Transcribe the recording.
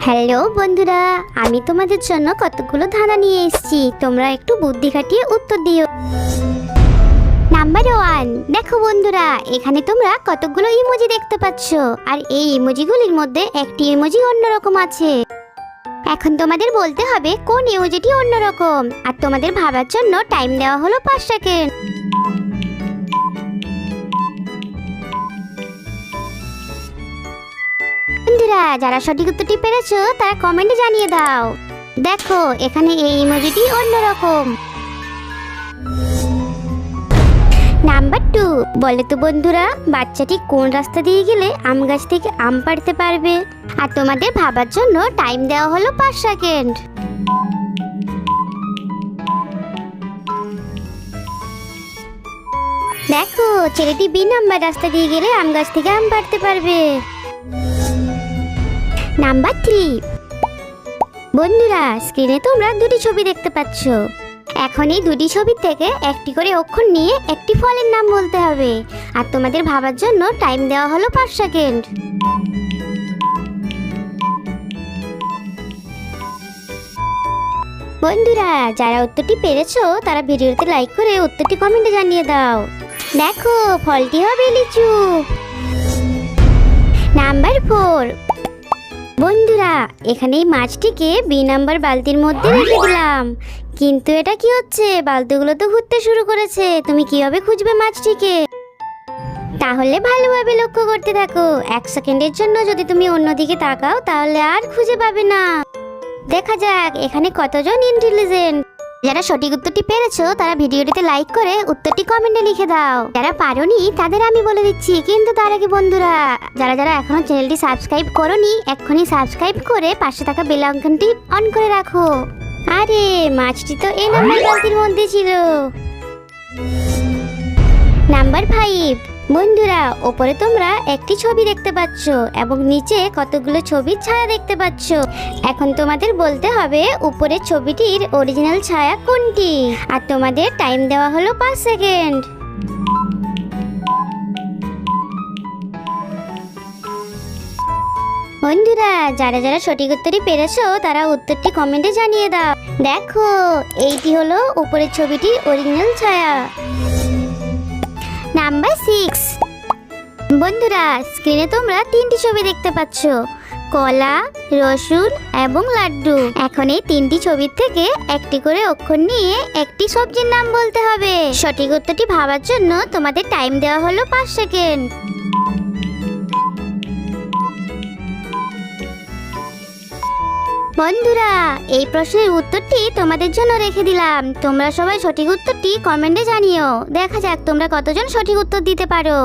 Hello বন্ধুরা, আমি তোমাদের জন্য কতগুলো ধাঁধা নিয়ে এসেছি। তোমরা একটু বুদ্ধি খাটিয়ে উত্তর দিও। নাম্বার 1, দেখো বন্ধুরা, এখানে তোমরা কতগুলো ইমোজি দেখতে পাচ্ছ, আর এই ইমোজিগুলির মধ্যে একটি ইমোজি অন্যরকম আছে। এখন তোমাদের বলতে হবে কোন ইমোজিটি অন্যরকম, আর তোমাদের ভাবার জন্য টাইম দেওয়া হলো 5 সেকেন্ড। বন্ধুরা, যারা সঠিক উত্তরটি পেরেছো তারা কমেন্টে জানিয়ে দাও। দেখো, এখানে এই ইমোজিটি অন্যরকম। নাম্বার 2, বলে তো বন্ধুরা, বাচ্চাটি কোন রাস্তা দিয়ে গেলে আম গাছ থেকে আম পাড়তে পারবে? আর তোমাদের ভাবার জন্য টাইম দেওয়া হলো 5 সেকেন্ড। দেখো, ছেলেটি বি নাম্বার রাস্তা দিয়ে গেলে আম গাছ থেকে আম পাড়তে পারবে। নাম্বার 3, বন্ধুরা, স্ক্রিনে তোমরা দুটি ছবি দেখতে পাচ্ছ। এখন এই দুটি ছবি থেকে একটি করে অক্ষর নিয়ে একটি ফলের নাম বলতে হবে, আর তোমাদের ভাবার জন্য টাইম দেওয়া হলো 5 সেকেন্ড। বন্ধুরা, যারা উত্তরটি পেরেছো তারা ভিডিওতে লাইক করে উত্তরটি কমেন্টে জানিয়ে দাও। দেখো, ফলটি হবে লিচু। নাম্বার 4, বন্ধুরা, এখানে এই মাছটিকে বি নাম্বার বালতির মধ্যে রেখে দিলাম, কিন্তু এটা কি হচ্ছে? বালতিগুলো তো ঘুরতে শুরু করেছে। তুমি কিভাবে খুঁজবে মাছটিকে? তাহলে ভালোভাবে লক্ষ্য করতে থাকো। 1 সেকেন্ডের জন্য যদি তুমি অন্যদিকে তাকাও তাহলে আর খুঁজে পাবে না। দেখা যাক এখানে কতজন ইন্টেলিজেন্ট। যারা সঠিক উত্তরটি পেরেছো তারা ভিডিওটিতে লাইক করে উত্তরটি কমেন্টে লিখে দাও। যারা পারোনি তাদের আমি বলে দিচ্ছি, কিন্তু তার আগে বন্ধুরা, যারা যারা এখনো চ্যানেলটি সাবস্ক্রাইব করোনি, এক্ষুনি সাবস্ক্রাইব করে পাশে থাকা বেল আইকনটি অন করে রাখো। আরে, মাছটি তো এই নাম্বার বালতির মধ্যে ছিল। নাম্বার 5, বন্ধুরা, ওপরে তোমরা একটি ছবি দেখতে পাচ্ছ এবং নিচে কতগুলো ছবির ছায়া দেখতে পাচ্ছ। এখন তোমাদের বলতে হবে উপরের ছবিটির অরিজিনাল ছায়া কোনটি, আর তোমাদের টাইম দেওয়া হলো 5 সেকেন্ড। বন্ধুরা, যারা যারা সঠিক উত্তরটি পেরেছো তারা উত্তরটি কমেন্টে জানিয়ে দাও। দেখো, এইটি হলো উপরের ছবিটির অরিজিনাল ছায়া। নাম্বার 6, বন্ধুরা, স্ক্রিনে তোমরা 3টি ছবি দেখতে পাচ্ছ, কলা, রসুন এবং লাড্ডু। এখন এই 3টি ছবির থেকে একটি করে অক্ষর নিয়ে একটি সবজির নাম বলতে হবে। সঠিক উত্তরটি ভাবার জন্য তোমাদের টাইম দেওয়া হলো 5 সেকেন্ড। বন্ধুরা, এই প্রশ্নের উত্তরটি তোমাদের জন্য রেখে দিলাম। তোমরা সবাই সঠিক উত্তরটি কমেন্টে জানিও। দেখা যাক তোমরা কতজন সঠিক উত্তর দিতে পারো।